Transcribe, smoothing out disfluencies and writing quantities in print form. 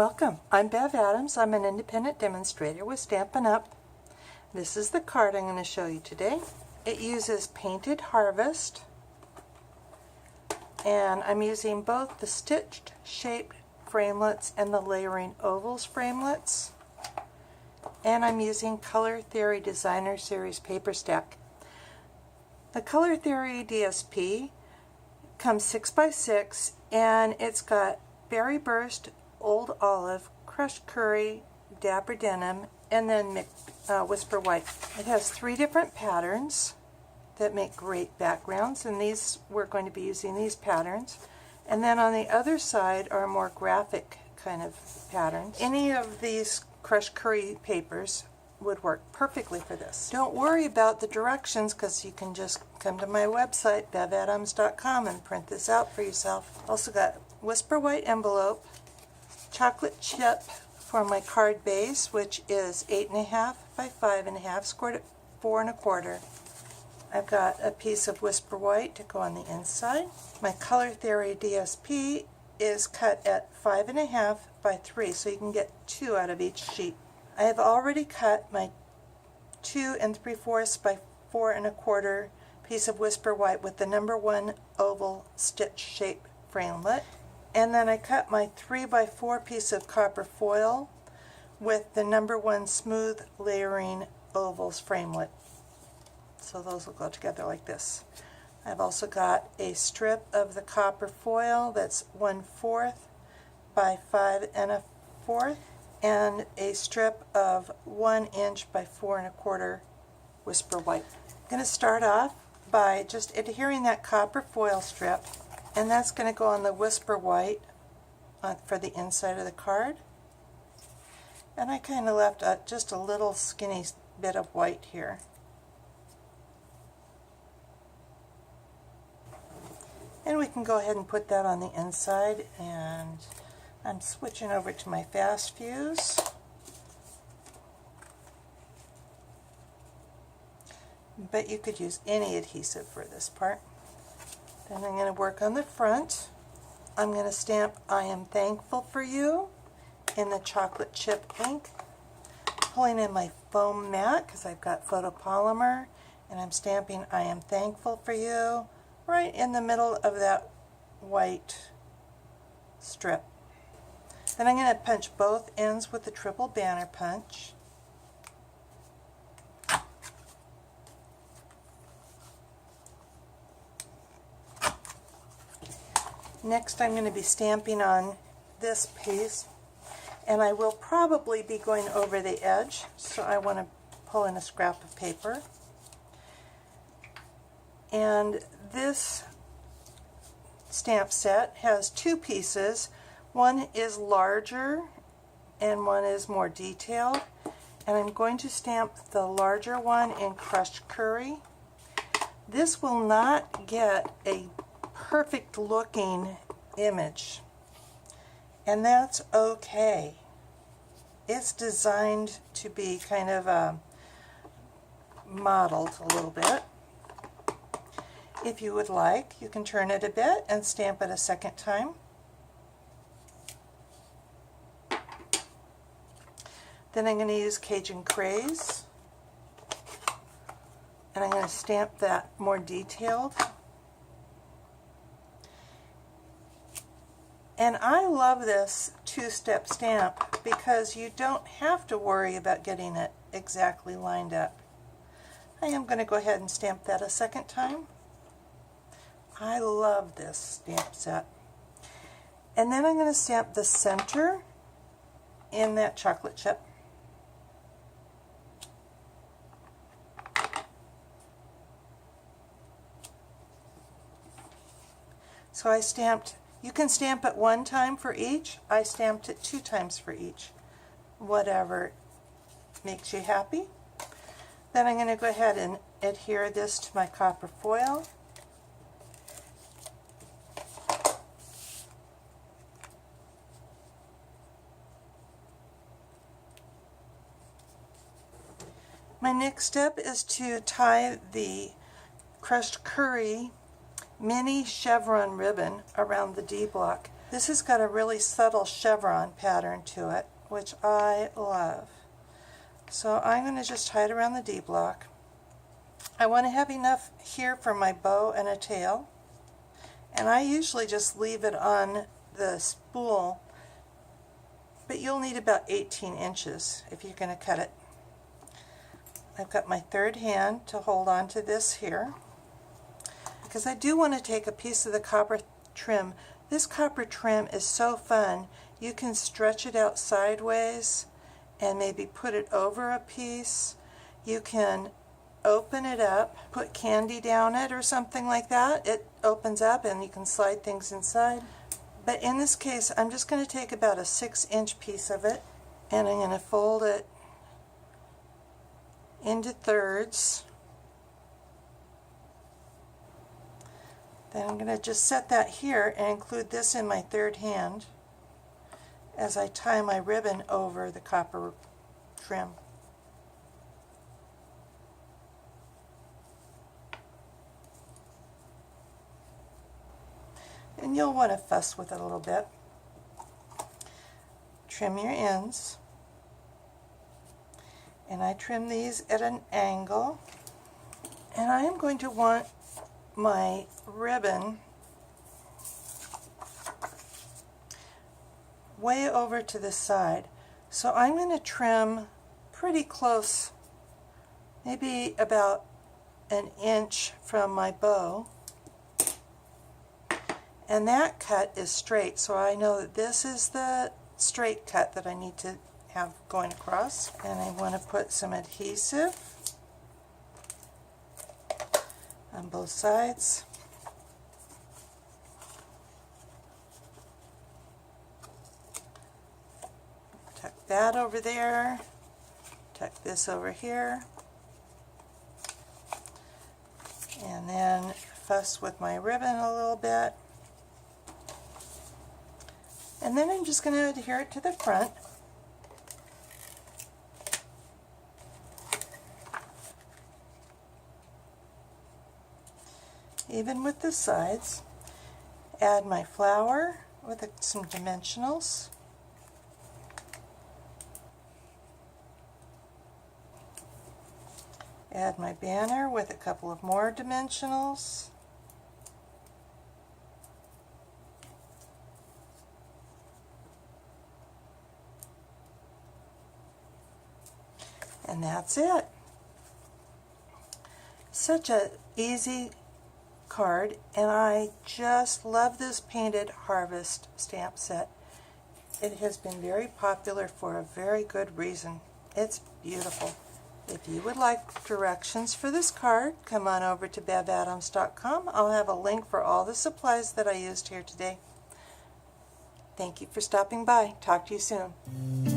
Welcome. I'm Bev Adams. I'm an independent demonstrator with Stampin' Up. This is the card I'm going to show you today. It uses Painted Harvest, and I'm using both the stitched shaped framelits and the layering ovals framelits, and I'm using Color Theory Designer Series paper stack. The Color Theory DSP comes 6x6, and it's got Berry Burst, Old Olive, Crushed Curry, Dapper Denim, and then Whisper White. It has 3 different patterns that make great backgrounds, and we're going to be using these patterns. And then on the other side are more graphic kind of patterns. Any of these Crushed Curry papers would work perfectly for this. Don't worry about the directions, because you can just come to my website, bevadams.com, and print this out for yourself. Also got Whisper White envelope, chocolate chip for my card base, which is 8.5 by 5.5, scored at 4 1/4. I've got a piece of Whisper White to go on the inside. My Color Theory DSP is cut at 5.5 by 3, so you can get 2 out of each sheet. I have already cut my 2 3/4 by 4 1/4 piece of Whisper White with the number 1 oval stitch shape framelit. And then I cut my 3 by 4 piece of copper foil with the number 1 smooth layering ovals framelit. So those will go together like this. I've also got a strip of the copper foil that's 1/4 by 5 1/4, and a strip of 1 inch by 4 1/4 Whisper White. I'm going to start off by just adhering that copper foil strip, and that's going to go on the Whisper White for the inside of the card. And I kind of left just a little skinny bit of white here. And we can go ahead and put that on the inside, and I'm switching over to my Fast Fuse. But you could use any adhesive for this part. Then I'm going to work on the front. I'm going to stamp I Am Thankful for You in the chocolate chip ink. Pulling in my foam mat because I've got photopolymer, and I'm stamping I Am Thankful for You right in the middle of that white strip. Then I'm going to punch both ends with the triple banner punch. Next I'm going to be stamping on this piece, and I will probably be going over the edge, so I want to pull in a scrap of paper. And this stamp set has 2 pieces. One is larger and one is more detailed, and I'm going to stamp the larger one in Crushed Curry. This will not get a perfect looking image, and that's okay. It's designed to be kind of modeled a little bit. If you would like, you can turn it a bit and stamp it a second time. Then I'm going to use Cajun Craze, and I'm going to stamp that more detailed. And I love this 2-step stamp because you don't have to worry about getting it exactly lined up. I am going to go ahead and stamp that a second time. I love this stamp set. And then I'm going to stamp the center in that chocolate chip. So I stamped, you can stamp it 1 time for each. I stamped it 2 times for each. Whatever makes you happy. Then I'm going to go ahead and adhere this to my copper foil. My next step is to tie the Crushed Curry mini chevron ribbon around the D block. This has got a really subtle chevron pattern to it, which I love. So I'm going to just tie it around the D block. I want to have enough here for my bow and a tail, and I usually just leave it on the spool, but you'll need about 18 inches if you're going to cut it. I've got my third hand to hold on to this here, because I do want to take a piece of the copper trim. This copper trim is so fun. You can stretch it out sideways and maybe put it over a piece. You can open it up, put candy down it or something like that. It opens up and you can slide things inside. But in this case, I'm just going to take about a 6-inch piece of it, and I'm going to fold it into thirds. Then I'm going to just set that here and include this in my third hand as I tie my ribbon over the copper trim. And you'll want to fuss with it a little bit. Trim your ends. And I trim these at an angle. And I am going to want my ribbon way over to the side. So I'm going to trim pretty close, maybe about an inch from my bow. And that cut is straight, so I know that this is the straight cut that I need to have going across. And I want to put some adhesive on both sides. Tuck that over there, tuck this over here, and then fuss with my ribbon a little bit. And then I'm just going to adhere it to the front. Even with the sides. Add my flower with some dimensionals. Add my banner with a couple of more dimensionals. And that's it. Such an easy card, and I just love this painted harvest stamp set. It has been very popular for a very good reason. It's beautiful. If you would like directions for this card, come on over to bevadams.com. I'll have a link for all the supplies that I used here today. Thank you for stopping by. Talk to you soon.